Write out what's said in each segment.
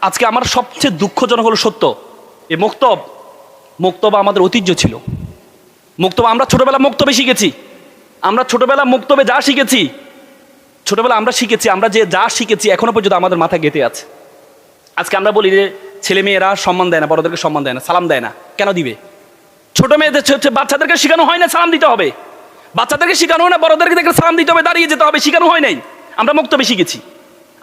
আজকে আমার সবচেয়ে দুঃখজনক হলো সত্য, এই মক্তব আমাদের ঐতিহ্য ছিল। আমরা ছোটবেলা মক্তবে শিখেছি, আমরা ছোটবেলা মক্তবে যা শিখেছি, ছোটবেলা আমরা শিখেছি, আমরা যে যা শিখেছি এখনো পর্যন্ত আমাদের মাথায় গেঁথে আছে। আজকে আমরা বলি যে ছেলে মেয়েরা সম্মান দেয় না, বড়দেরকে সম্মান দেয় না, সালাম দেয় না। কেন দিবে? ছোট মেয়েদের বাচ্চাদেরকে শেখানো হয় না সালাম দিতে হবে, বাচ্চাদেরকে শেখানো হয় না বড়দেরকে দেখলে সালাম দিতে হবে, দাঁড়িয়ে যেতে হবে, শেখানো হয় নাই। আমরা মক্তবে শিখেছি,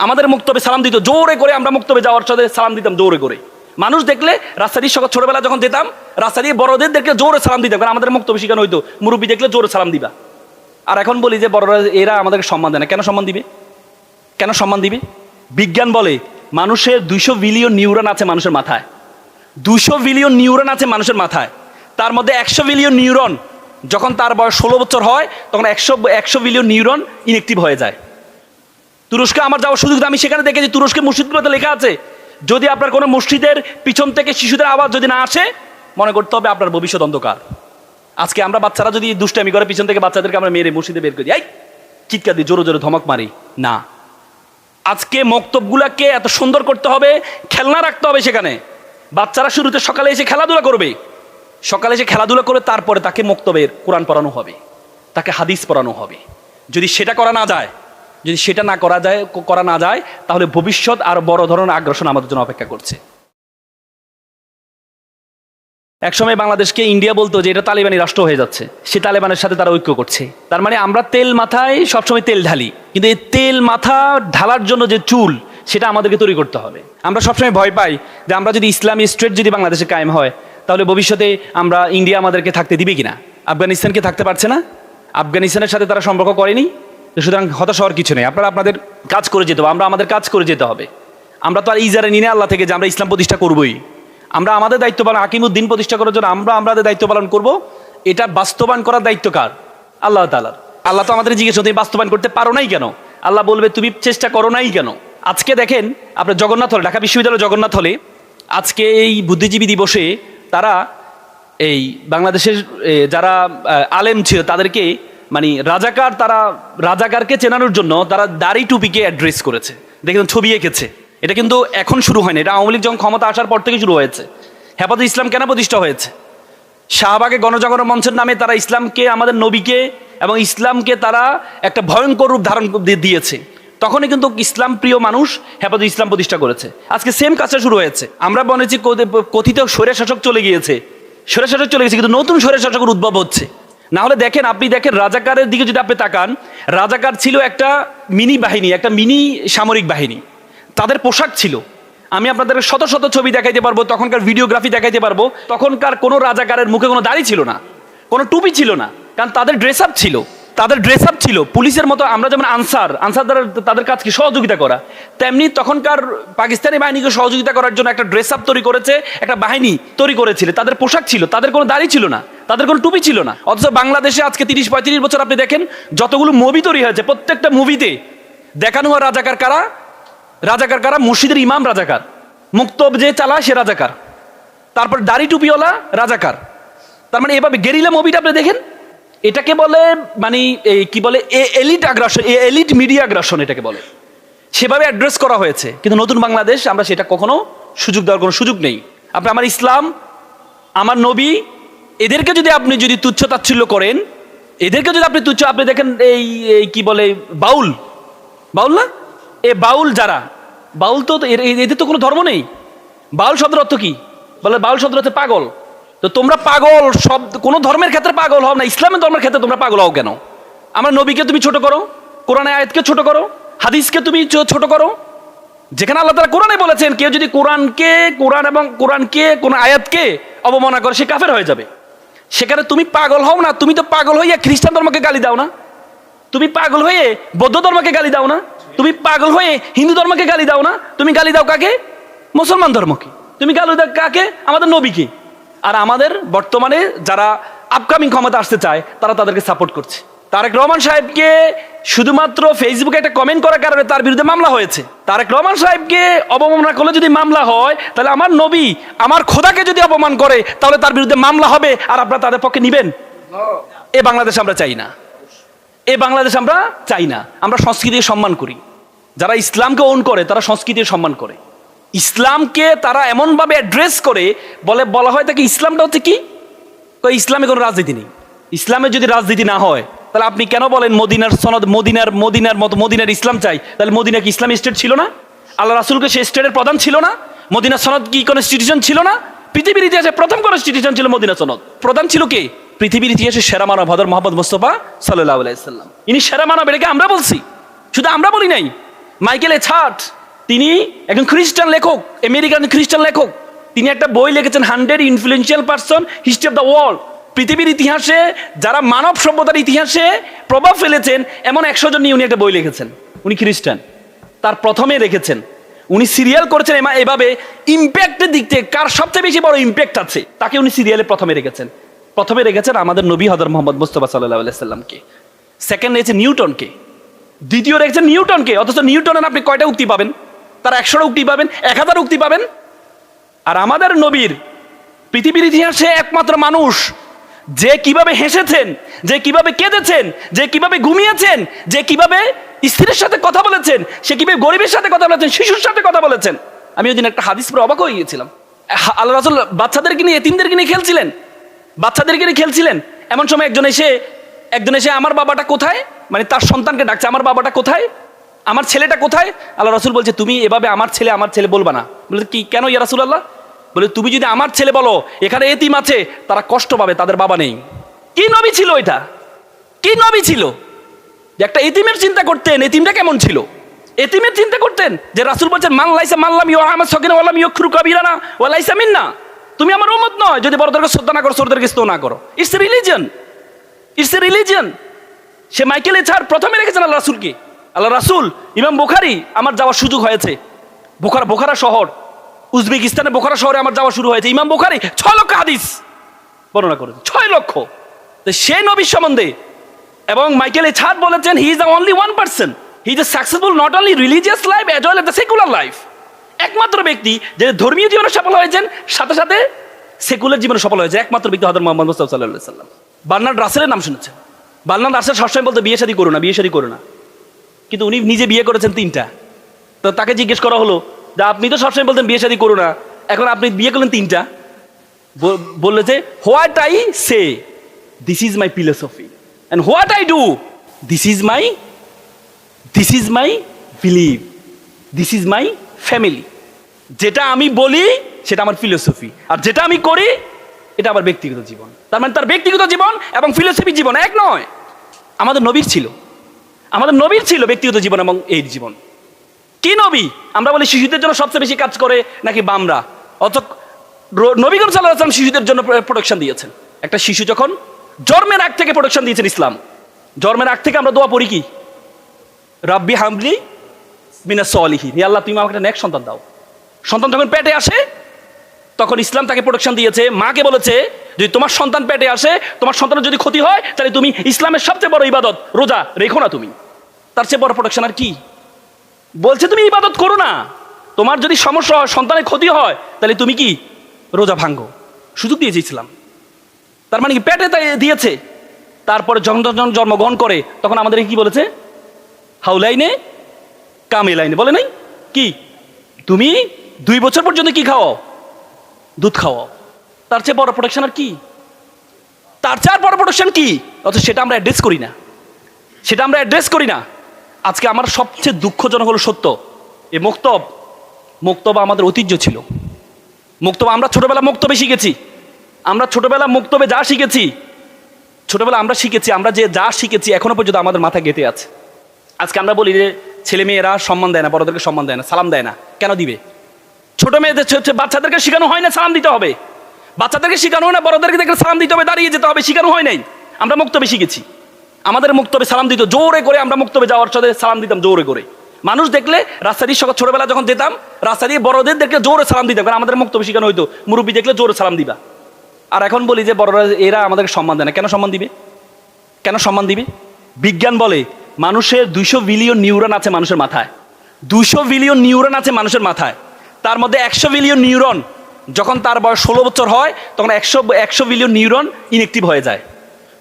আমাদের মক্তবে সালাম দিত জোরে করে, আমরা মক্তবে যাওয়ার সাথে সালাম দিতাম জোরে করে। মানুষ দেখলে রাস্তা দিয়ে ছোটবেলা যখন যেতাম রাস্তা দিয়ে বড়দের দেখলে জোরে সালাম দিতাম, কারণ আমাদের মক্তবে শেখানো হইতো মুরব্বী দেখলে জোরে সালাম দিবা। আর এখন বলি যে বড়রা এরা আমাদেরকে সম্মান দেয় না। কেন সম্মান দিবে? কেন সম্মান দিবে? বিজ্ঞান বলে মানুষের 200 বিলিয়ন নিউরন আছে মানুষের মাথায়, 200 বিলিয়ন নিউরন আছে মানুষের মাথায়। তার মধ্যে 100 বিলিয়ন নিউরন যখন তার বয়স 16 বছর হয় তখন 100 বিলিয়ন নিউরন ইনঅ্যাক্টিভ হয়ে যায়। তুরস্কে আমার যাওয়ার সুযোগ, আমি সেখানে দেখেছি তুরস্কের মসজিদগুলোতে লেখা আছে যদি আপনার কোনো মসজিদের পিছন থেকে শিশুদের আওয়াজ যদি না আসে মনে করতে হবে আপনার ভবিষ্যৎ অন্ধকার। আজকে আমরা বাচ্চারা যদি দুষ্টামি করে পিছন থেকে বাচ্চাদেরকে আমরা মেরে মসজিদে বের করি, এই চিৎকার দিয়ে জোরে জোরে ধমক মারি না। আজকে মক্তবগুলাকে এত সুন্দর করতে হবে, খেলনা রাখতে হবে সেখানে। বাচ্চারা শুরুতে সকালে এসে খেলাধুলা করবে, সকালে এসে খেলাধুলা করে তারপরে তাকে মক্তবের কোরআন পড়ানো হবে, তাকে হাদিস পড়ানো হবে। যদি সেটা করা না যায়, যদি সেটা না করা যায় তাহলে ভবিষ্যৎ আর বড় ধরনের আগ্রাসন আমাদের জন্য অপেক্ষা করছে। একসময় বাংলাদেশকে ইন্ডিয়া বলতো যে এটা তালিবানি রাষ্ট্র হয়ে যাচ্ছে, সে তালেবানের সাথে তারা ঐক্য করছে। তার মানে আমরা তেল মাথায় সবসময় তেল ঢালি, কিন্তু এই তেল মাথা ঢালার জন্য যে চুল সেটা আমাদেরকে তৈরি করতে হবে। আমরা সবসময় ভয় পাই যে আমরা যদি ইসলামী স্টেট যদি বাংলাদেশে কায়েম হয় তাহলে ভবিষ্যতে আমরা ইন্ডিয়া আমাদেরকে থাকতে দিবে কিনা। আফগানিস্তানকে থাকতে পারছে না, আফগানিস্তানের সাথে তারা সম্পর্ক করেনি, সুতরাং হতাশ হওয়ার কিছু নেই। আপনারা আপনাদের কাজ করে যেতে হবে, আমরা আমাদের কাজ করে যেতে হবে। আমরা তো আর ইজারে নিনে আল্লাহ থেকে যে আমরা ইসলাম প্রতিষ্ঠা করবই। আমরা আমাদের দায়িত্ব পালন, হাকিমুদ্দিন প্রতিষ্ঠা করার জন্য আমরা আমাদের দায়িত্ব পালন করব। এটা বাস্তবায়ন করার দায়িত্ব কার? আল্লাহ তাআলার। আল্লাহ তো আমাদের জিজ্ঞেস তুমি বাস্তবায়ন করতে পারো নাই কেন? আল্লাহ বলবে তুমি চেষ্টা করো নাই কেন? আজকে দেখেন আপনার জগন্নাথ হলে, ঢাকা বিশ্ববিদ্যালয় জগন্নাথ হলে আজকে এই বুদ্ধিজীবী দিবসে তারা এই বাংলাদেশের যারা আলেম ছিল তাদেরকে মানে তারা রাজাকারকে চেনানোর জন্য তারা দাড়ি টুপিকে অ্যাড্রেস করেছে, দেখেন ছবি এঁকেছে। এটা কিন্তু এখন শুরু হয়নি, এটা আওয়ামী লীগ যখন ক্ষমতা আসার পর থেকে শুরু হয়েছে। হেফাজতে ইসলাম কেন প্রতিষ্ঠা হয়েছে? শাহবাগে গণজাগরণ মঞ্চের নামে তারা ইসলামকে, আমাদের নবীকে এবং ইসলামকে তারা একটা ভয়ঙ্কর রূপ ধারণ দিয়েছে। তখনই কিন্তু ইসলাম প্রিয় মানুষ হেফাজতে ইসলাম প্রতিষ্ঠা করেছে। আজকে সেম কাজটা শুরু হয়েছে। আমরা বলেছি কথিত স্বৈরশাসক চলে গিয়েছে, স্বৈরশাসক চলে গেছে, কিন্তু নতুন স্বৈরশাসকের উদ্ভব হচ্ছে। না হলে দেখেন, আপনি দেখেন রাজাকারের দিকে যদি আপনি তাকান, রাজাকার ছিল একটা মিনি বাহিনী, একটা মিনি সামরিক বাহিনী। তাদের পোশাক ছিল, আমি আপনাদের শত শত ছবি দেখাইতে পারবো, তখনকার ভিডিওগ্রাফি দেখাইতে পারবো। তখনকার কোনো রাজাকারের মুখে কোনো দাড়ি ছিল না, কোনো টুপি ছিল না, কারণ তাদের ড্রেস আপ ছিল, পুলিশের মতো। আমরা যেমন আনসার দ্বারা তাদের কাজ কি সহযোগিতা করা, তেমনি তখনকার পাকিস্তানি বাহিনীকে সহযোগিতা করার জন্য একটা ড্রেস আপ তৈরি করেছে, একটা বাহিনী তৈরি করেছিল। তাদের পোশাক ছিল, তাদের কোনো দাড়ি ছিল না, তাদের কোনো টুপি ছিল না। অথচ বাংলাদেশে আজকে 30-35 বছর আপনি দেখেন যতগুলো মুভি তৈরি হয়েছে, প্রত্যেকটা মুভিতে দেখানো হয় রাজাকার কারা, মসজিদের ইমাম রাজাকার, মুক্তব যে চালায় সে রাজাকার, তারপর দাড়ি টুপিওয়ালা রাজাকার। তার মানে এভাবে গেরিলা মুভিটা আপনি দেখেন, এটাকে বলে মানে কি বলে এলিট আগ্রাসন, এলিট মিডিয়া আগ্রাসন এটাকে বলে। সেভাবে অ্যাড্রেস করা হয়েছে। কিন্তু নতুন বাংলাদেশ আমরা সেটা কখনো সুযোগ দেওয়ার কোনো সুযোগ নেই। আপনি আমার ইসলাম, আমার নবী, এদেরকে যদি আপনি তুচ্ছ তাচ্ছিল্য করেন, এদেরকে যদি আপনি আপনি দেখেন এই কি বলে বাউল না, বাউল যারা বাউল, তো এদের তো কোনো ধর্ম নেই। বাউল শব্দের অর্থ কি? বলে বাউল শব্দের অর্থ পাগল। তো তোমরা পাগল, সব কোনো ধর্মের ক্ষেত্রে পাগল হও না, ইসলামের ধর্মের ক্ষেত্রে তোমরা পাগল হও কেন? আমার নবীকে তুমি ছোট করো, কোরআনের আয়াতকে ছোট করো, হাদিসকে তুমি ছোট করো। যেখানে আল্লাহ তাআলা কোরআনে বলেছেন কেউ যদি কোরআন এবং কোরআনকে কোন আয়াতকে অবমাননা করে সে কাফের হয়ে যাবে। সেখানে তুমি পাগল হও না, তুমি তো পাগল হইয়া খ্রিস্টান ধর্মকে গালি দাও না, তুমি পাগল হয়ে বৌদ্ধ ধর্মকে গালি দাও না, তুমি পাগল হয়ে হিন্দু ধর্মকে গালি দাও না, তুমি গালি দাও কাকে? মুসলমান ধর্মকে। তুমি গালি দাও কাকে? আমাদের নবীকে। আর আমাদের বর্তমানে যারা আপকামিং ক্ষমতা আসতে চায় তারা তাদেরকে সাপোর্ট করছে। তারেক রহমান সাহেবকে শুধুমাত্র ফেসবুকে একটা কমেন্ট করার কারণে তার বিরুদ্ধে মামলা হয়েছে। তারেক রহমান সাহেবকে অবমাননা করলে যদি মামলা হয়, তাহলে আমার নবী, আমার খোদাকে যদি অপমান করে তাহলে তার বিরুদ্ধে মামলা হবে, আর আপনারা তাদের পক্ষে নিবেন? এ বাংলাদেশ আমরা চাই না, এ বাংলাদেশ আমরা চাই না। আমরা সংস্কৃতির সম্মান করি, যারা ইসলামকে ওন করে তারা সংস্কৃতির সম্মান করে। ইসলামকে তারা এমনভাবে অ্যাড্রেস করে বলা হয় তাকে ইসলামটা হচ্ছে কি, ইসলামে কোনো রাজনীতি নেই। ইসলামে যদি রাজনীতি না হয় তাহলে আপনি কেন বলেন মদিনার সনদ, মদিনার মতো মদিনার ইসলাম চাই? তাহলে মদিনা কি ইসলামী স্টেট ছিল না? আল্লাহ রাসূলকে সে স্টেটের প্রধান ছিল না? মদিনার সনদ কি কনস্টিটিউশন ছিল না? পৃথিবীর ইতিহাসে প্রথম কনস্টিটিউশন ছিল মদিনা সনদ। প্রধান ছিল কে? পৃথিবীর ইতিহাসে সেরা মানব হযরত মুহাম্মদ মুস্তাফা সাল্লাল্লাহু আলাইহি সাল্লাম। ইনি সেরা মানব, এটাকে আমরা বলছি, শুধু আমরা বলি নাই। মাইকেল এচ হার্ট, তিনি একজন খ্রিস্টান লেখক, আমেরিকান খ্রিস্টান লেখক। তিনি একটা বই লিখেছেন 100 influential person history of the world. পৃথিবীর ইতিহাসে যারা মানব সভ্যতার ইতিহাসে প্রভাব ফেলেছেন এমন 100 জন নিয়ে উনি একটা বই লিখেছেন। উনি খ্রিস্টান, তার প্রথমে রেখেছেন। উনি সিরিয়াল করেছেন এভাবে ইম্প্যাক্টের দিক থেকে কার সবচেয়ে বেশি বড় ইম্প্যাক্ট আছে তাকে উনি সিরিয়ালে প্রথমে রেখেছেন আমাদের নবী হযরত মুহাম্মদ মুস্তাফা সাল্লাল্লাহু আলাইহি সাল্লামকে। সেকেন্ড রেখেছেন নিউটনকে, দ্বিতীয় রেখেছেন নিউটনকে। অথচ নিউটনের আপনি কয়টা উক্তি পাবেন? তার 100টা উক্তি পাবেন, 1000 উক্তি পাবেন। আর আমাদের নবীর পৃথিবীর ইতিহাসে একমাত্র মানুষ যে কিভাবে হেসেছেন, যে কিভাবে কেঁদেছেন, যে কিভাবে ঘুমিয়েছেন, যে কিভাবে স্ত্রীর সাথে কথা বলেছেন, সে কিভাবে গরিবের সাথে কথা বলেছেন, শিশুর সাথে কথা বলেছেন। আমি ওই দিন একটা হাদিস পড়ে অবাক হয়ে গিয়েছিলাম। আল্লাহ রাসূল বাচ্চাদেরকে নিয়ে, এতিমদেরকে নিয়ে খেলছিলেন, বাচ্চাদেরকে নিয়ে খেলছিলেন। এমন সময় একজন এসে আমার বাবাটা কোথায়, মানে তার সন্তানকে ডাকছে, আমার বাবাটা কোথায়, আমার ছেলেটা কোথায়? আল্লাহ রাসূল বলছে তুমি এভাবে আমার ছেলে বলবা না। বলে কি, কেন ইয়া রাসূলুল্লাহ? বলে তুমি যদি আমার ছেলে বলো এখানে এতিম আছে, তারা কষ্ট পাবে, তাদের বাবা নেই। কি নবী ছিল এটা? কি নবী ছিল যে একটা এতিমের চিন্তা করতেন? এতিমটা কেমন ছিল? এতিমের চিন্তা করতেন। যে রাসূল বলছেন মান লাইসা মাল্লাম ইউরহামাস সাগীরা ওয়া লাম ইউকরু কাবীরানা ওয়া লাইসা মিন্না। তুমি আমার উম্মত নয় যদি বড়দেরকে শ্রদ্ধা না করো, ছোটদেরকে স্নেহ না করো। It's a religion, it's a religion. Say Michael H heart প্রথমে রেখেছেন আল্লাহ রাসূলকে। আল্লাহ রাসূল, ইমাম বুখারী, আমার যাওয়ার সুযোগ হয়েছে বোখারা শহর, উজবেকিস্তানের বোখারা শহরে আমার যাওয়া শুরু হয়েছে। ইমাম বুখারী 6 লক্ষ হাদিস বর্ণনা করেছে, 6 লক্ষ। তো সেই নবীর সম্বন্ধে এবং মাইকেল এচ হার্ট বলেছেন he is the only one person, he is successful not only religious life as well as the secular life. একমাত্র ব্যক্তি যে ধর্মীয় জীবনে সফল হয়েছেন সাথে সাথে সেকুলার জীবনে সফল হয়েছে, একমাত্র ব্যক্তি হযরত মুহাম্মদ মুস্তাফা সাল্লাল্লাহু আলাইহি সাল্লাম। বার্নার্ড রাসেলের নাম শুনেছেন? বার্নার্ড রাসেল সবসময় বলতো বিয়ে শাদী করো না, কিন্তু উনি নিজে বিয়ে করেছেন 3টা। তো তাকে জিজ্ঞেস করা হলো যে আপনি তো সবসময় বলতেন বিয়ে শাদী করো না, এখন আপনি বিয়ে করলেন 3টা। বললে যে what I say this is my philosophy and what I do this is my believe, this is my family. যেটা আমি বলি সেটা আমার ফিলোসফি, আর যেটা আমি করি এটা আমার ব্যক্তিগত জীবন। তার মানে তার ব্যক্তিগত জীবন এবং ফিলোসফি জীবন এক নয়। আমাদের নবীর ছিল ব্যক্তিগত জীবন এবং এই জীবন। কি নবী? আমরা বলি শিশুদের জন্য সবচেয়ে বেশি কাজ করে নাকি বামরা, অথচ নবী করিম সাল্লাল্লাহু আলাইহি ওয়াসাল্লাম শিশুদের জন্য প্রোটেকশন দিয়েছেন। একটা শিশু যখন জন্মের আগ থেকে প্রোটেকশন দিয়েছেন ইসলাম। জন্মের আগ থেকে আমরা দোয়া পড়ি কি, রাব্বি হামলি মিনাস সলিহিন, হে আল্লাহ তুমি আমাকে একটা নেক সন্তান দাও। সন্তান যখন পেটে আসে তখন ইসলাম তাকে প্রোটেকশন দিয়েছে। মাকে বলেছে যদি তোমার সন্তান পেটে আসে, তোমার সন্তানের যদি ক্ষতি হয়, তাহলে তুমি ইসলামের সবচেয়ে বড় ইবাদত রোজা রেখো না তুমি। তার চেয়ে বড় প্রোটেকশন আর কি? বলছে তুমি ইবাদত করো না, তোমার যদি সমস্যা হয়, সন্তানের ক্ষতি হয়, তাহলে তুমি কি রোজা ভাঙ্গো। সুযোগ দিয়েছে ইসলাম। তার মানে কি পেটে তাই দিয়েছে। তারপরে যখন জন্মগ্রহণ করে তখন আমাদের কি বলেছে, হাউলাইনে কামেলাইনে, বলে নাই কি তুমি 2 বছর পর্যন্ত কি খাও, দুধ খাওয়াও। তার চেয়ে বড় প্রোটেকশন আর কি? তার চেয়ে আর বড় প্রোটেকশন কি? অথচ সেটা আমরা অ্যাড্রেস করি না। আজকে আমার সবচেয়ে দুঃখজনক হলো সত্য, এই মুক্তব আমাদের ঐতিহ্য ছিল। আমরা ছোটবেলা মুক্তবে শিখেছি। আমরা ছোটবেলা মুক্তবে যা শিখেছি, আমরা যে যা শিখেছি এখনো পর্যন্ত আমাদের মাথায় গেঁথে আছে। আজকে আমরা বলি যে ছেলে মেয়েরা সম্মান দেয় না, বড়দেরকে সম্মান দেয় না, সালাম দেয় না। কেন দিবে? ছোট মেয়েদের বাচ্চাদেরকে শেখানো হয় না সালাম দিতে হবে, বাচ্চাদেরকে শেখানো হয় না বড়দেরকে দেখলে সালাম দিতে হবে, দাঁড়িয়ে যেতে হবে, শেখানো হয় নাই। আমরা মুক্তবে শিখেছি। আমাদের মুক্তবে সালাম দিত জোরে করে, আমরা মুক্তবে যাওয়ার সাথে সালাম দিতাম জোরে করে। মানুষ দেখলে রাস্তা দিয়ে ছোটবেলা যখন যেতাম রাস্তা দিয়ে বড়দের দেখলে জোরে সালাম দিতাম, কারণ আমাদের মুক্তবে শেখানো হইতো মুরব্বী দেখলে জোরে সালাম দিবা। আর এখন বলি যে বড়রা এরা আমাদেরকে সম্মান দেয় না। কেন সম্মান দিবে? বিজ্ঞান বলে মানুষের 200 বিলিয়ন নিউরন আছে মানুষের মাথায়। 200 বিলিয়ন নিউরন আছে মানুষের মাথায়। তার মধ্যে 100 বিলিয়ন নিউরন যখন তার বয়স 16 বছর হয় তখন 100 বিলিয়ন নিউরন ইনঅ্যাক্টিভ হয়ে যায়।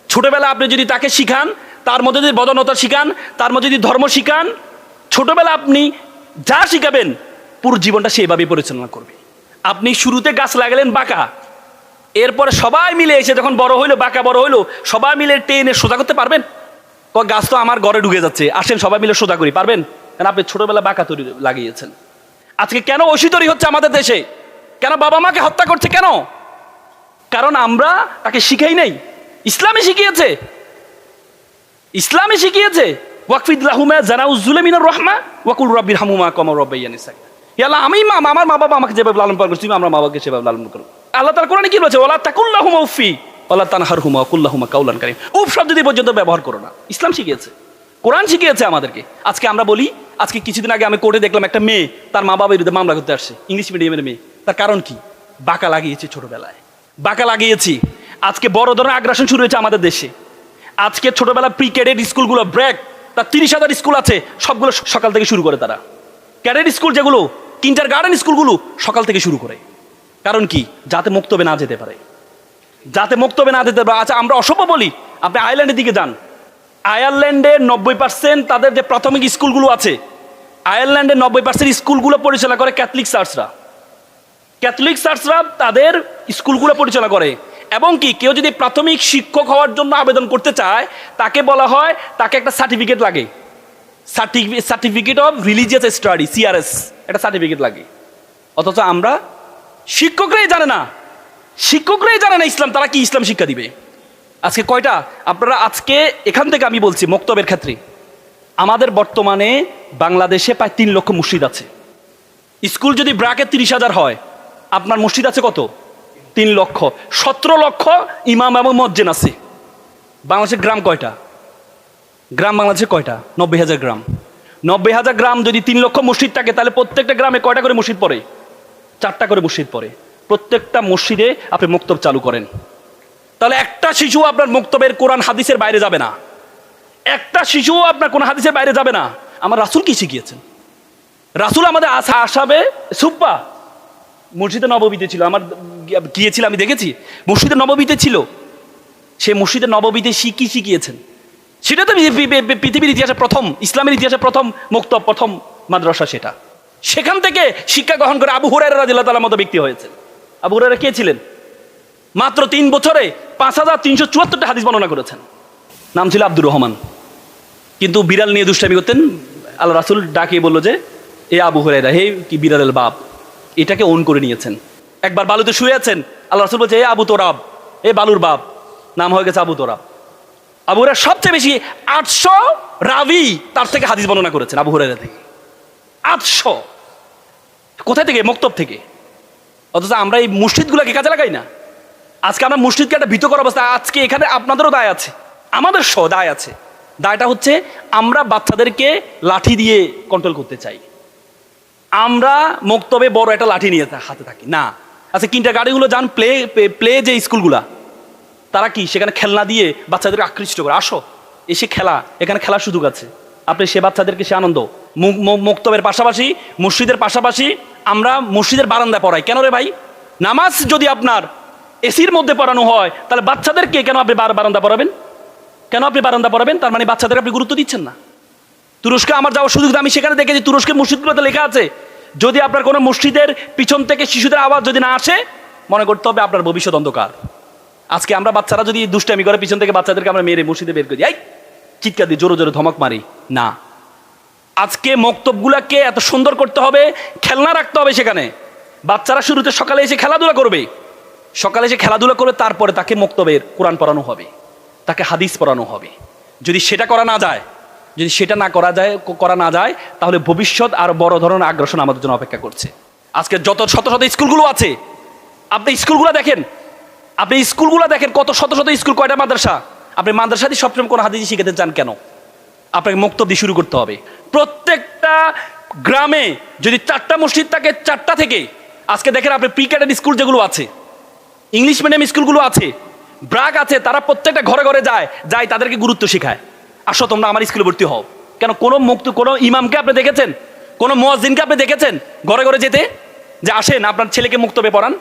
ছোটবেলা আপনি যদি তাকে শিখান, তার মধ্যে যদি বদনতা শিখান, তার মধ্যে যদি ধর্ম শিখান, ছোটবেলা আপনি যা শিখাবেন পুরো জীবনটা সেভাবে পরিচালনা করবে। আপনি শুরুতে গাছ লাগালেন বাঁকা, এরপরে সবাই মিলে এসে যখন বড় হইলো, বাঁকা বড় হইলো, সবাই মিলে টেনে সোজা করতে পারবেন? গাছ তো আমার ঘরে ঢুকে যাচ্ছে, আসেন সবাই মিলে সোজা করি, পারবেন? কারণ আপনি ছোটবেলা বাঁকা তৈরি লাগিয়েছেন। আজকে কেন ঐশী তৈরি হচ্ছে আমাদের দেশে? কেন বাবা মাকে হত্যা করছে কেন? কারণ আমরা তাকে শিখাই নাই। ইসলামে শিখিয়েছে, ইসলামে শিখিয়েছে ওয়াকফিদ লাহুমা জানাউযুল মিনার রাহমা ওয়াকুল রাব্বিরহামহুমা কামা রাব্বায়ানি সাগীরা। হে আল্লাহ, আমি আমার মা বাবা আমাকে যেভাবে লালন পালন করছি, আমরা মা বাবাকে সেভাবে লালন করো। আল্লাহ তাআলা কোরআনে কি বলেছে? ওয়ালা তাকুল্লাহুমা উফি ওয়ালা তানহারহুমা ওয়াকুল্লাহুমা কাউলান কারীম। উফ শব্দ দিয়ে পর্যন্ত ব্যবহার করো না। ইসলাম শিখিয়েছে, কোরআন শিখিয়েছে আমাদেরকে। আজকে আমরা বলি, আজকে কিছুদিন আগে আমি কোর্টে দেখলাম একটা মেয়ে তার মা বাবার বিরুদ্ধে মামলা করতে আসছে, ইংলিশ মিডিয়ামের মেয়ে। তার কারণ কি? বাঁকা লাগিয়েছে ছোটবেলায়, বাঁকা লাগিয়েছি। আজকে বড় ধরনের আগ্রাসন শুরু হয়েছে আমাদের দেশে। আজকে ছোটবেলা প্রি ক্যাডেট স্কুলগুলো ব্র্যাক, তার 30,000 স্কুল আছে, সবগুলো সকাল থেকে শুরু করে। তারা ক্যাডেট স্কুল যেগুলো, কিন্ডার গার্ডেন স্কুলগুলো সকাল থেকে শুরু করে। কারণ কি? যাতে মুক্তবে না যেতে পারে, যাতে মুক্তবে না যেতে পারে। আচ্ছা, আমরা অসভ্য বলি। আপনি আয়ারল্যান্ডের দিকে যান, আয়ারল্যান্ডের 90% তাদের যে প্রাথমিক স্কুলগুলো আছে, আয়ারল্যান্ডের 90% স্কুলগুলো পরিচালনা করে ক্যাথলিক চার্চরা। ক্যাথলিক চার্চরা তাদের স্কুলগুলো পরিচালনা করে। এবং কি, কেউ যদি প্রাথমিক শিক্ষক হওয়ার জন্য আবেদন করতে চায়, তাকে বলা হয় তাকে একটা সার্টিফিকেট লাগে, certificate of religious study, CRS, একটা সার্টিফিকেট লাগে। অথচ আমরা শিক্ষকরাই জানে না, শিক্ষকরাই জানে না ইসলাম, তারা কি ইসলাম শিক্ষা দিবে? আজকে কয়টা আপনারা, আজকে এখান থেকে আমি বলছি মক্তবের ক্ষেত্রে, আমাদের বর্তমানে বাংলাদেশে প্রায় 3 লক্ষ মসজিদ আছে। স্কুল যদি ব্র্যাকেট 30,000 হয়, আপনার মসজিদ আছে কত? 3 লক্ষ। 17 লক্ষ ইমাম এবং মসজিদ আছে। বাংলাদেশের গ্রাম কয়টা? গ্রাম বাংলাদেশে কয়টা? 90,000 গ্রাম। 90,000 গ্রাম যদি 3 লক্ষ মসজিদ থাকে, তাহলে প্রত্যেকটা গ্রামে কয়টা করে মসজিদ পড়ে? 4টা করে মসজিদ পড়ে। প্রত্যেকটা মসজিদে আপনি মক্তব চালু করেন, তাহলে একটা শিশু আপনার মক্তবের কোরআন হাদিসের বাইরে যাবে না। একটা শিশু আপনার কোন হাদিসের বাইরে যাবে না। আমার রাসূল কি শিখিয়েছেন? রাসূল আমাদের আসাবে সুপ্পা মসজিদে নববীতে ছিল। আমার গিয়েছিল, আমি দেখেছি মসজিদে নববীতে ছিল। সে মসজিদে নববীতে কি শিখিয়েছেন? সেটা তো পৃথিবীর ইতিহাসে প্রথম, ইসলামের ইতিহাসে প্রথম মক্তব, প্রথম মাদ্রাসা সেটা। সেখান থেকে শিক্ষা গ্রহণ করে আবু হুরায়রা রাদিয়াল্লাহু তাআলার মতো ব্যক্তি হয়েছে। আবু হুরায়রা কে ছিলেন? মাত্র 3 বছরে 5,374টা হাদিস বর্ণনা করেছেন। নাম ছিল আব্দুর রহমান। কিন্তু বিড়াল নিয়ে দুষ্টামি করতেন। আল্লাহ রাসূল ডাকিয়ে বলল যে, এ আবু হুরায়রা, হে কি বিড়ালের বাপ, এটাকে ওন করে নিয়েছেন। একবার বালুতে শুয়ে আছেন, আল্লাহ রাসূল বলছে, এ আবু তোরাব, এ বালুর বাপ। নাম হয়ে গেছে আবু তোরাব। আবু হুরায়রা সবচেয়ে বেশি 800 রাবি তার থেকে হাদিস বর্ণনা করেছেন, আবু হুরায়রা থেকে 800। কোথায় থেকে? মক্তব থেকে। অথচ আমরা এই মসজিদগুলোকে কাজে লাগাই না। আজকে আমরা মসজিদকে একটা ভীতকর অবস্থা। আজকে এখানে আপনাদেরও দায় আছে, আমাদের সহ দায় আছে। দায়টা হচ্ছে আমরা বাচ্চাদেরকে লাঠি দিয়ে কন্ট্রোল করতে চাই। আমরা মক্তবে বড় একটা লাঠি নিয়ে হাতে থাকি না। আচ্ছা, কিন্ডার গার্ডেনগুলো যান, প্লে যে স্কুলগুলা, তারা কি সেখানে খেলনা দিয়ে বাচ্চাদেরকে আকৃষ্ট করে, আসো এসে খেলা, এখানে খেলার সুযোগ আছে। আপনি সে বাচ্চাদেরকে সে আনন্দ। মক্তবের পাশাপাশি, মসজিদের পাশাপাশি আমরা মসজিদের বারান্দায় পড়াই। কেন রে ভাই? নামাজ যদি আপনার এসির মধ্যে পড়ানো হয়, তাহলে বাচ্চাদেরকে কেন আপনি বারান্দা পড়াবেন? কেন আপনি বারান্দা পড়াবেন? তার মানে বাচ্চাদের আপনি গুরুত্ব দিচ্ছেন না। তুরস্কে আমার যাওয়ার সুযোগ, আমি সেখানে দেখেছি তুরস্কের মসজিদগুলোতে লেখা আছে, যদি আপনার কোনো মসজিদের পিছন থেকে শিশুদের আওয়াজ যদি না আসে, মনে করতে হবে আপনার ভবিষ্যৎ অন্ধকার। আজকে আমরা বাচ্চারা যদি দুষ্টামি করে, পিছন থেকে বাচ্চাদেরকে আমরা মেরে মসজিদে বের করি, এই চিৎকার দিয়ে জোরে জোরে ধমক মারি না। আজকে মক্তবগুলাকে এত সুন্দর করতে হবে, খেলনা রাখতে হবে সেখানে। বাচ্চারা শুরুতে সকালে এসে খেলাধুলা করবে, সকালে এসে খেলাধুলা করে তারপরে তাকে মক্তবের কোরআন পড়ানো হবে, তাকে হাদিস পড়ানো হবে। যদি সেটা করা না যায়, যদি সেটা না করা যায়, তাহলে ভবিষ্যৎ আর বড় ধরনের আগ্রাসন আমাদের জন্য অপেক্ষা করছে। আজকে যত শত শত স্কুলগুলো আছে, আপনি স্কুলগুলো দেখেন, কত শত শত স্কুল, কয়টা মাদ্রাসা। আপনি মাদ্রাসা দিয়ে সবসময় কোনো হাদিস শিখাতে চান কেন? আপনাকে মক্তব দিয়ে শুরু করতে হবে। প্রত্যেকটা গ্রামে যদি 4টা মসজিদ থাকে, 4টা থেকে আজকে দেখেন আপনি প্রি ক্যাডেট স্কুল যেগুলো আছে, ইংলিশ মিডিয়াম স্কুলগুলো আছে, ব্র্যাক আছে, তারা প্রত্যেকটা ঘরে ঘরে যায় তাদেরকে গুরুত্ব শেখায়। আসো তোমরা আমার স্কুলে ভর্তি হও। কেন? কোনো ইমামকে আপনি দেখেছেন, কোনো মুয়াজ্জিনকে আপনি দেখেছেন ঘরে ঘরে যেতে, যে আসেন আপনার ছেলেকে মুক্তবে পড়ান,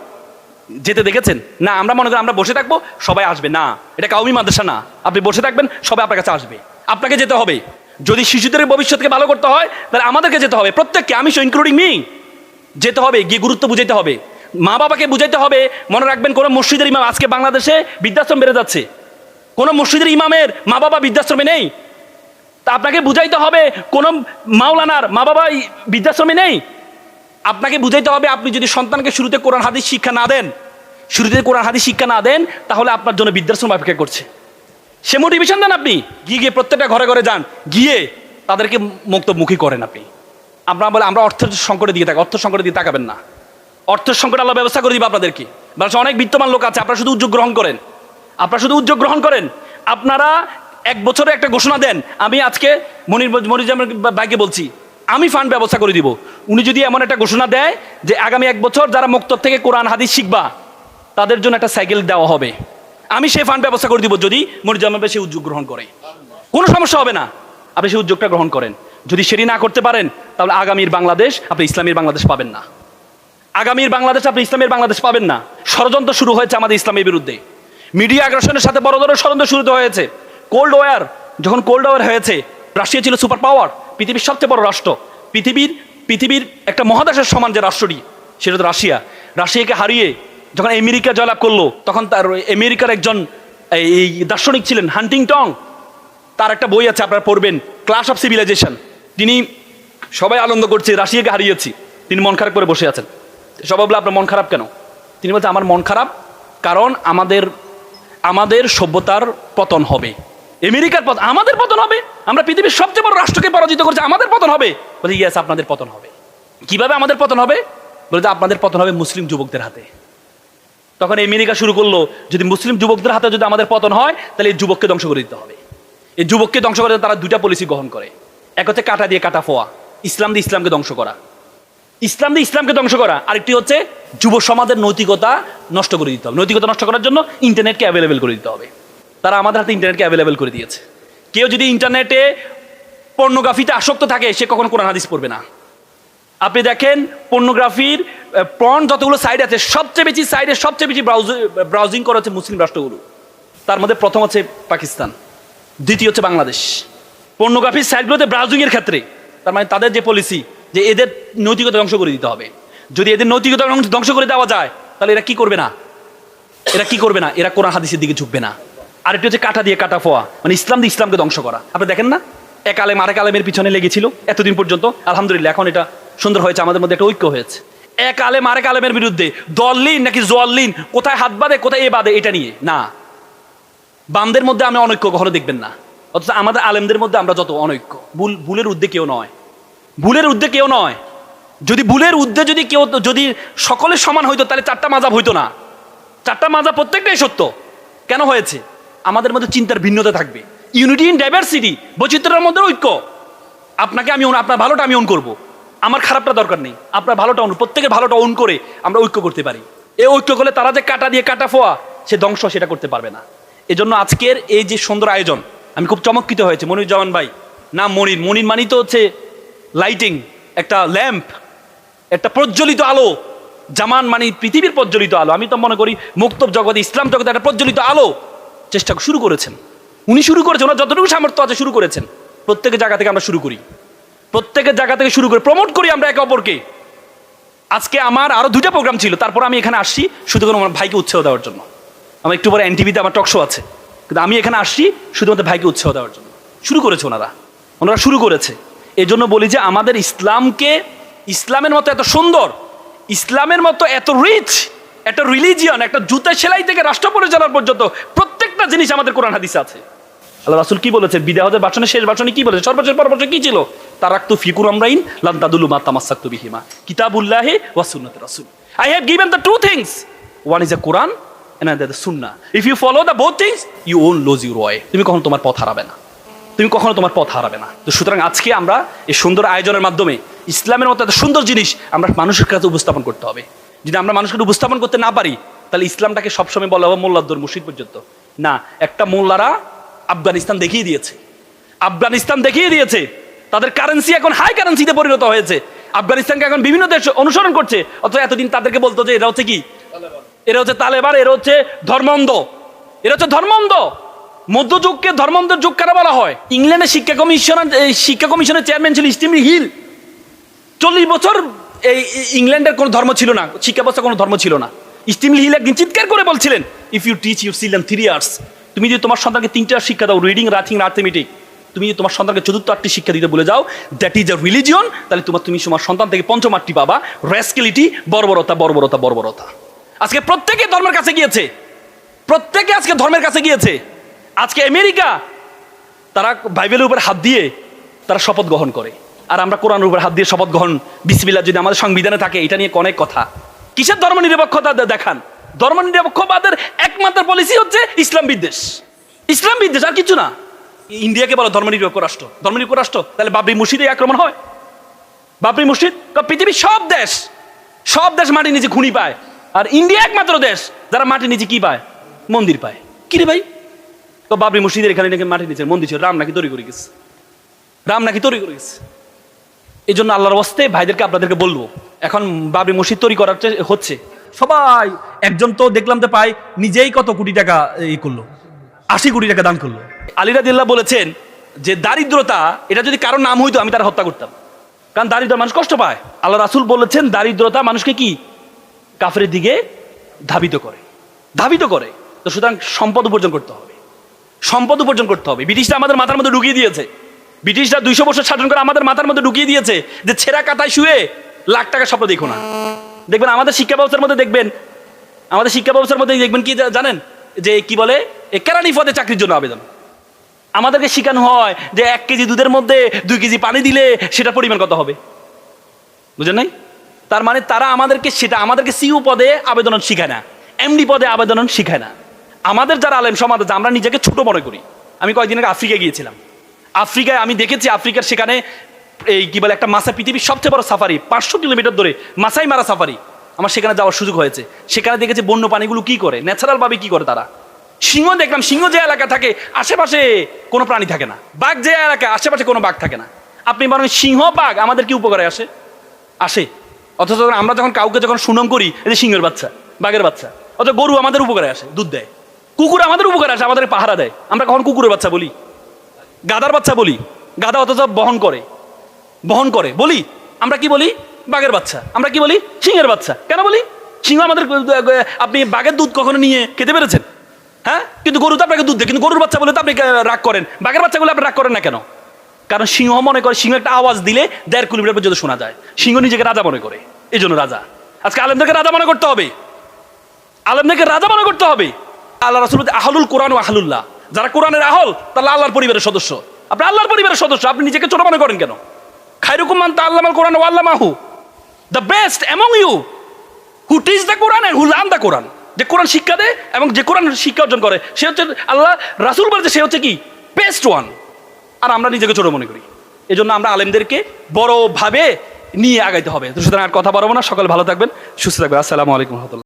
যেতে দেখেছেন? না, আমরা মনে করি আমরা বসে থাকবো, সবাই আসবে। না, এটা কাউমি মাদ্রাসা না। আপনি বসে থাকবেন, সবাই আপনার কাছে আসবে। আপনাকে যেতে হবে। যদি শিশুদের ভবিষ্যৎকে ভালো করতে হয়, তাহলে আমাদেরকে যেতে হবে, প্রত্যেককে, আমি ইনক্লুডিং মি। যেতে হবে, গিয়ে গুরুত্ব বুঝাইতে হবে, মা বাবাকে বুঝাইতে হবে। মনে রাখবেন, কোনো মসজিদের ইমাম, আজকে বাংলাদেশে বৃদ্ধাশ্রম বেড়ে যাচ্ছে, কোনো মসজিদের ইমামের মা বাবা বৃদ্ধাশ্রমে নেই। তা আপনাকে বুঝাইতে হবে কোনো মাওলানার মা বাবা বৃদ্ধাশ্রমে নেই। আপনাকে বুঝাইতে হবে, আপনি যদি সন্তানকে শুরুতে কোরআন হাদিস শিক্ষা না দেন, তাহলে আপনার জন্য বৃদ্ধাশ্রম অপেক্ষা করছে। সে মোটিভেশন দেন, আপনি গিয়ে প্রত্যেকটা ঘরে ঘরে যান, গিয়ে তাদেরকে মুক্তমুখী করেন। আপনারা বলে আমরা অর্থের সংকটে দিয়ে থাকি, অর্থ সংকটে দিয়ে তাকাবেন না। অর্থের সংকট আল্লাহ ব্যবস্থা করে দিবে আপনাদেরকে। অনেক বিত্তমান লোক আছে, আপনারা শুধু উদ্যোগ গ্রহণ করেন। আপনারা এক বছরে একটা ঘোষণা দেন, আমি আজকে মনিরুজ্জামান ভাইকে বলছি, আমি ফান্ড ব্যবস্থা করে দিব। উনি যদি এমন একটা ঘোষণা দেয় যে আগামী এক বছর যারা মুক্তব থেকে কোরআন হাদিস শিখবা তাদের জন্য একটা সাইকেল দেওয়া হবে, আমি সেই ফান্ড ব্যবস্থা করে দিব। যদি মনিরুজ্জামান ভাই সেই উদ্যোগ গ্রহণ করে, কোনো সমস্যা হবে না, আপনি সেই উদ্যোগটা গ্রহণ করেন। যদি সেটি না করতে পারেন, তাহলে আগামীর বাংলাদেশ আপনি ইসলামের বাংলাদেশ পাবেন না। ষড়যন্ত্র শুরু হয়েছে আমাদের ইসলামের বিরুদ্ধে, মিডিয়া আগ্রাসনের সাথে বড় ধরনের ষড়যন্ত্র শুরু হয়েছে। যখন কোল্ড ওয়ার হয়েছে, রাশিয়া ছিল সুপার পাওয়ার, পৃথিবীর সবচেয়ে বড় রাষ্ট্র, পৃথিবীর একটা মহাদেশের সমান যে রাষ্ট্রটি, সেটা তো রাশিয়াকে হারিয়ে যখন আমেরিকা জয়লাভ করলো, তখন তার আমেরিকার একজন এই দার্শনিক ছিলেন হান্টিংটন। তার একটা বই আছে, আপনারা পড়বেন, ক্লাশ অফ সিভিলাইজেশন। তিনি সবাই আনন্দ করছে, রাশিয়াকে হারিয়েছি, তিনি মন খারাপ করে বসে আছেন। সবাই বলে আপনার মন খারাপ কেন? তিনি বলছেন আমার মন খারাপ কারণ আমাদের সভ্যতার পতন হবে, আমেরিকার পতন, আমাদের পতন হবে। আমরা পৃথিবীর সবচেয়ে বড় রাষ্ট্রকে পরাজিত করছি, আমাদের পতন হবে। বলে ইয়েস, আপনাদের পতন হবে। কিভাবে আমাদের পতন হবে? বলে যে আপনাদের পতন হবে মুসলিম যুবকদের হাতে। তখন আমেরিকা শুরু করলো, যদি মুসলিম যুবকদের হাতে যদি আমাদের পতন হয়, তাহলে এই যুবককে ধ্বংস করে দিতে হবে। এই যুবককে ধ্বংস করে তারা দুইটা পলিসি গ্রহণ করে। এক হচ্ছে কাটা দিয়ে কাটা ফোয়া, ইসলাম দিয়ে ইসলামকে ধ্বংস করা। আরেকটি হচ্ছে যুব সমাজের নৈতিকতা নষ্ট করে দিতে হবে। নৈতিকতা নষ্ট করার জন্য ইন্টারনেটকে অ্যাভেলেবেল করে দিতে হবে। তারা আমাদের হাতে ইন্টারনেটকে অ্যাভেলেবেল করে দিয়েছে। কেউ যদি ইন্টারনেটে পর্নোগ্রাফিতে আসক্ত থাকে, সে কখনো কোরআন হাদিস পড়বে না। আপনি দেখেন, পর্নোগ্রাফির পর্ন যতগুলো সাইট আছে, সবচেয়ে বেশি ব্রাউজিং করা হচ্ছে মুসলিম রাষ্ট্রগুলো। তার মধ্যে প্রথম হচ্ছে পাকিস্তান, দ্বিতীয় হচ্ছে বাংলাদেশ। পর্নোগ্রাফির সাইটগুলোতে ব্রাউজিংয়ের ক্ষেত্রে, তার মানে তাদের যে পলিসি, যে এদের নৈতিকতা ধ্বংস করে দিতে হবে। যদি এদের নৈতিকতা ধ্বংস করে দেওয়া যায়, তাহলে এরা কি করবে না? এরা কোরআন হাদিসের দিকে ঝুঁকবে না। আরেকটি হচ্ছে কাটা দিয়ে কাটা ফোয়া, মানে ইসলাম দিয়ে ইসলামকে ধ্বংস করা। আপনি দেখেন না, এক আলেম আরেক আলেমের পিছনে লেগেছিল এতদিন পর্যন্ত। আলহামদুলিল্লাহ, এখন এটা সুন্দর হয়েছে, আমাদের মধ্যে একটা ঐক্য হয়েছে। এক আলেম আরেক আলেমের বিরুদ্ধে দলিন নাকি জোয়াল্লিন, কোথায় হাত বাঁধে কোথায় এ বাঁধে, এটা নিয়ে না। বামদের মধ্যে আমি অনৈক্য কখনো দেখবেন না, অথচ আমাদের আলেমদের মধ্যে আমরা যত অনৈক্য। ভুলের ঊর্ধ্বে কেউ নয়। যদি ভুলের ঊর্ধ্বে যদি সকলের সমান হইতো, তাহলে চারটা মাযহাব হইতো না। চারটা মাযহাব প্রত্যেকটাই সত্য। কেন হয়েছে? আমাদের মধ্যে চিন্তার ভিন্নতা থাকবে। ইউনিটি ইন ডাইভার্সিটি, বৈচিত্র্যের মধ্যে ঐক্য। আপনার ভালোটা আমি অন করবো, আমার খারাপটা দরকার নেই, আপনার ভালোটা প্রত্যেকের ভালোটা অন করে আমরা ঐক্য করতে পারি। এই ঐক্য করলে তারা যে কাটা দিয়ে কাটা ফোয়া, সে ধ্বংস সেটা করতে পারবে না। এজন্য আজকের এই যে সুন্দর আয়োজন, আমি খুব চমৎকৃত হয়েছে। মনিরুজ্জামান ভাই, না মনির মানি তো হচ্ছে লাইটিং, একটা ল্যাম্প, একটা প্রজ্বলিত আলো। জামান মানে পৃথিবীর প্রজ্বলিত আলো। আমি তো মনে করি মুক্তব জগতে, ইসলাম জগতে একটা প্রজ্বলিত আলো চেষ্টা শুরু করেছেন উনি। ওনার যতটুকু সামর্থ্য আছে শুরু করেছেন। প্রত্যেকের জায়গা থেকে আমরা শুরু করি, প্রমোট করি আমরা একে অপরকে। আজকে আমার আরো 2টা প্রোগ্রাম ছিল, তারপর আমি এখানে আসছি শুধু করে আমার ভাইকে উৎসাহ দেওয়ার জন্য। আমার একটু পরে এনটিভিতে আমার টক শো আছে, কিন্তু আমি এখানে আসছি শুধুমাত্র ভাইকে উৎসাহ দেওয়ার জন্য। শুরু করেছে ওনারা শুরু করেছে। এই জন্য বলি যে আমাদের ইসলামের মতো এত সুন্দর, ইসলামের মতো এত রিচ একটা রিলিজিয়ন, একটা জুতা সেলাই থেকে রাষ্ট্র পরিচালনা পর্যন্ত প্রত্যেকটা জিনিস আমাদের কোরআন হাদিসে আছে। আল্লাহ রাসূল কি বলেছে? বিদায়তের ভাষণে, শেষ ভাষণে কি বলেছে? সর্বশেষ পরামর্শ কি ছিল? তারাকতু ফিকুম আমরাইন লান তাদুল্লু মা তামাসসাকতু বিহিমা কিতাবুল্লাহি ওয়া সুন্নাতুর রাসূল। I have given the two things. One is a Quran and another the Sunnah. If you follow the both things, you won't lose your way. তুমি কখনো তোমার পথ হারাবে না। তো সুতরাং আজকে আমরা এই সুন্দর আয়োজনের মাধ্যমে ইসলামের মতো এত সুন্দর জিনিস আমরা মানুষের কাছে উপস্থাপন করতে হবে। যদি আমরা মানুষকে উপস্থাপন করতে না পারি, তাহলে ইসলামটাকে সবসময় বলা হবে মোল্লাদ্দর মুর্শিদ পর্যন্ত না। একটা মোল্লারা আফগানিস্তান দেখিয়ে দিয়েছে, তাদের কারেন্সি এখন হাই কারেন্সিতে পরিণত হয়েছে। আফগানিস্তানকে এখন বিভিন্ন দেশ অনুসরণ করছে, অথচ এতদিন তাদেরকে বলতো যে এরা হচ্ছে কি, এরা হচ্ছে তালেবান, এরা হচ্ছে ধর্মান্ধ। মধ্যযুগকে ধর্মান্ধের যুগ কেন বলা হয়? ইংল্যান্ডের শিক্ষা কমিশনের চেয়ারম্যান ছিল স্টিভেন হিল। 40 বছর এই ইংল্যান্ডের কোনো ধর্ম ছিল না, শিক্ষা ব্যবস্থা কোনো ধর্ম ছিল না। স্টিমলি হিল একদিন চিৎকার করে বলছিলেন, if you teach your children 3 years, তুমি যদি তোমার সন্তানকে 3টা শিক্ষা দাও, রিডিং, রাইটিং, আর্থমেটিক, তুমি যদি তোমার সন্তানকে 4র্থ 8টি শিক্ষা দিতে বলে যাও, দ্যাট ইজ আ রিলিজিয়ন, তাহলে তুমি তোমার সন্তান থেকে 5ম 8টি পাবা, রেস্কেলিটি, বর্বরতা, বর্বরতা, বর্বরতা। আজকে প্রত্যেকে ধর্মের কাছে গিয়েছে, প্রত্যেকে আজকে ধর্মের কাছে গিয়েছে। আজকে আমেরিকা তারা বাইবেলের উপর হাত দিয়ে তারা শপথ গ্রহণ করে, আর আমরা কোরআনের উপর হাত দিয়ে শপথ গ্রহণ, বিসমিল্লাহ যদি আমাদের সংবিধানে থাকে, এটা নিয়ে অনেক কথা। কিসের ধর্ম নিরপেক্ষতা দেখান? ধর্ম নিরপেক্ষবাদের একমাত্র পলিসি হচ্ছে ইসলাম বিদ্বেষ, ইসলাম বিদ্বেষ, আর কিছু না। ইন্ডিয়াকে বলো ধর্ম নিরপেক্ষ রাষ্ট্র, ধর্ম নিরপেক্ষ রাষ্ট্র, তাহলে বাবরি মসজিদে আক্রমণ হয়? বাবরি মসজিদ, পৃথিবীর সব দেশ মাটির নিচে খুনি পায়, আর ইন্ডিয়া একমাত্র দেশ যারা মাটির নিচে কি পায়? মন্দির পায়। কি রে ভাই, তো বাবরি মসজিদের এখানে নাকি মাটির নিচে মন্দির ছিল, রাম নাকি তৈরি করে গেছে, রাম নাকি তৈরি করে গেছে। এই জন্য আল্লাহর ওয়াস্তে ভাইদেরকে আপনাদেরকে বলবো, এখন বাবরি মসজিদ তৈরি করার হচ্ছে, সবাই একজন তো দেখলাম যে পায় নিজেই কত কোটি টাকা করলো, 80 কোটি টাকা দান করলো। আলী রাদিয়াল্লাহু বলেছেন যে দারিদ্রতা এটা যদি কারো নাম হইতো আমি তার হত্যা করতাম, কারণ দারিদ্র মানুষ কষ্ট পায়। আল্লাহ রাসূল বলেছেন দারিদ্রতা মানুষকে কি কাফেরের দিকে ধাবিত করে। তো সুতরাং সম্পদ উপার্জন করতে হবে, সম্পদ উপার্জন করতে হবে। ব্রিটিশরা আমাদের মাথার মধ্যে ঢুকিয়ে দিয়েছে, ব্রিটিশরা 200 বছর শাসন করে আমাদের মাথার মধ্যে ঢুকিয়ে দিয়েছে যে ছেঁড়া কাঁথায় শুয়ে লাখ টাকা স্বপ্ন দেখো না। দেখবেন আমাদের শিক্ষা ব্যবস্থার মধ্যে দেখবেন কি জানেন, যে কি বলে কেরানি পদে চাকরির জন্য আবেদন। আমাদেরকে শেখানো হয় যে 1 কেজি দুধের মধ্যে 2 কেজি পানি দিলে সেটা পরিমাণ কত হবে, বুঝেন নাই? তার মানে তারা আমাদেরকে সিইও পদে আবেদন শিখায় না, এমডি পদে আবেদন শিখায় না। আমাদের যারা আলেম সমাজ আছে, আমরা নিজেকে ছোট মনে করি। আমি কয়েকদিন আগে আফ্রিকায় গিয়েছিলাম, আফ্রিকায় আমি দেখেছি আফ্রিকার সেখানে এই কি বলে একটা মাসা, পৃথিবীর সবচেয়ে বড় সাফারি, 500 কিলোমিটার ধরে মাসাই মারা সাফারি, আমার সেখানে যাওয়ার সুযোগ হয়েছে। সেখানে দেখেছি বন্য প্রাণীগুলো কি করে, ন্যাচারাল ভাবে কি করে তারা। সিংহ দেখলাম, সিংহ যে এলাকা থাকে আশেপাশে কোনো প্রাণী থাকে না, বাঘ যে এলাকায় আশেপাশে কোনো বাঘ থাকে না। আপনি বলেন সিংহ বাঘ আমাদের কি উপকারে আসে? অথচ আমরা কাউকে যখন সুনাম করি, এই যে সিংহের বাচ্চা, বাঘের বাচ্চা, অথচ গরু আমাদের উপকারে আসে, দুধ দেয়। কুকুর আমাদের উপকারে আসে, আমাদের পাহারা দেয়। আমরা কখন কুকুরের বাচ্চা বলি, গাধার বাচ্চা বলি, গাধা অথচ বহন করে বলি। আমরা কি বলি? বাঘের বাচ্চা। আমরা কি বলি? সিংহের বাচ্চা। কেন বলি? সিংহ আমাদের, আপনি বাঘের দুধ কখনো নিয়ে খেতে পেরেছেন? হ্যাঁ, কিন্তু গরু তো আপনাকে দুধ দেয়, কিন্তু গরুর বাচ্চা বলে তো আপনি রাগ করেন, বাঘের বাচ্চা বলে আপনি রাগ করেন না কেন? কারণ সিংহ মনে করে, সিংহ একটা আওয়াজ দিলে 1.5 কিলোমিটার পর্যন্ত শোনা যায়। সিংহ নিজেকে রাজা মনে করে, এই জন্য রাজা। আজকে আলেমদেরকে রাজা মনে করতে হবে, আল্লাহ রাসূল আহলুল কোরআন ও আহলুল্লাহ, যারা কোরআনের আহল তারা আল্লাহর পরিবারের সদস্য। আপনি আল্লাহর পরিবারের সদস্য, আপনি নিজেকে ছোট মনে করেন কেন? খায়রুকুম মান তাআল্লামাল কোরআন ওয়া আল্লামাহু, the best among you who teach the Quran and who learn the Quran. যে কোরআন শিক্ষা দেয় এবং যে কোরআন শিক্ষা অর্জন করে, সে হচ্ছে, আল্লাহ রাসূল বলেছে সে হচ্ছে কি বেস্ট ওয়ান। আর আমরা নিজেকে ছোট মনে করি। এই জন্য আমরা আলেমদেরকে বড়ভাবে নিয়ে আগাইতে হবে। সুতরাং আর কথা বাড়াবো না, সকলে ভালো থাকবেন, সুস্থ থাকবেন। আসসালামু আলাইকুম ওয়া রাহমাতুল্লাহ।